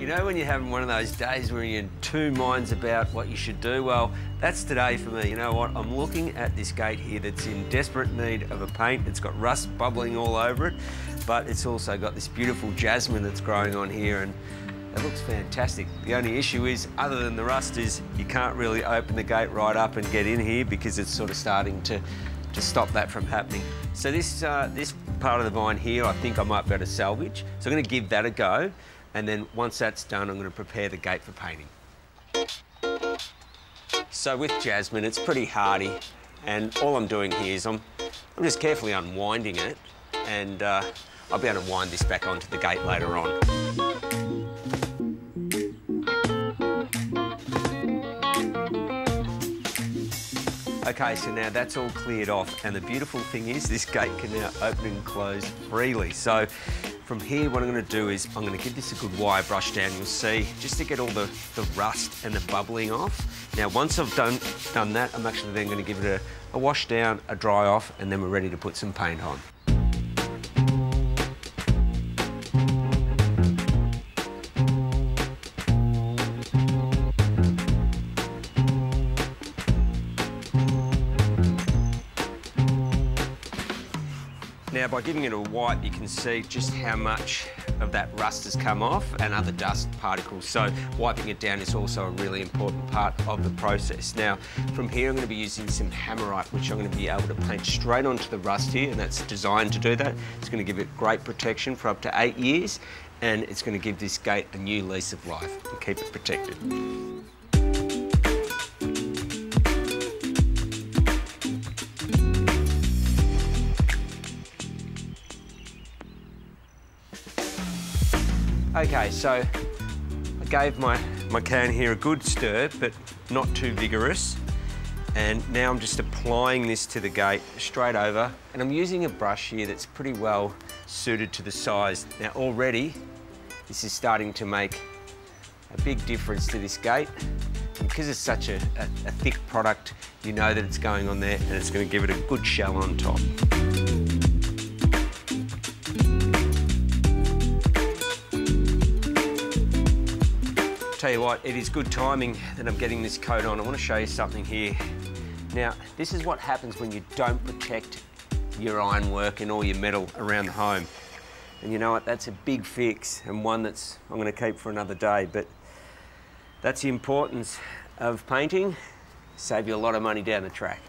You know when you're having one of those days where you're in two minds about what you should do? Well, that's today for me. You know what? I'm looking at this gate here that's in desperate need of a paint. It's got rust bubbling all over it, but it's also got this beautiful jasmine that's growing on here, and it looks fantastic. The only issue is, other than the rust, is you can't really open the gate right up and get in here because it's sort of starting to stop that from happening. So this part of the vine here, I think I might be able to salvage. So I'm going to give that a go, and then once that's done, I'm going to prepare the gate for painting. So with jasmine, it's pretty hardy, and all I'm doing here is I'm just carefully unwinding it, and I'll be able to wind this back onto the gate later on. Okay, so now that's all cleared off, and the beautiful thing is this gate can now open and close freely. So from here, what I'm going to do is I'm going to give this a good wire brush down, you'll see, just to get all the rust and the bubbling off. Now, once I've done that, I'm actually then going to give it a wash down, a dry off, and then we're ready to put some paint on. Now, by giving it a wipe, you can see just how much of that rust has come off and other dust particles. So wiping it down is also a really important part of the process. Now, from here, I'm going to be using some Hammerite, which I'm going to be able to paint straight onto the rust here, and that's designed to do that. It's going to give it great protection for up to 8 years, and it's going to give this gate a new lease of life and keep it protected. Okay, so I gave my can here a good stir, but not too vigorous. And now I'm just applying this to the gate straight over. And I'm using a brush here that's pretty well suited to the size. Now already, this is starting to make a big difference to this gate. And because it's such a thick product, you know that it's going on there, and it's going to give it a good shell on top. Tell you what, it is good timing that I'm getting this coat on. I want to show you something here. Now, this is what happens when you don't protect your ironwork and all your metal around the home. And you know what, that's a big fix, and one that's I'm going to keep for another day, but that's the importance of painting. Save you a lot of money down the track.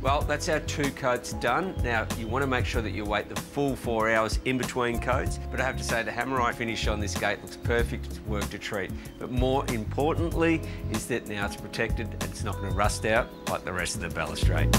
Well, that's our 2 coats done. Now, you want to make sure that you wait the full 4 hours in between coats, but I have to say the Hammerite finish on this gate looks perfect. It's worked a treat. But more importantly is that now it's protected and it's not going to rust out like the rest of the balustrade.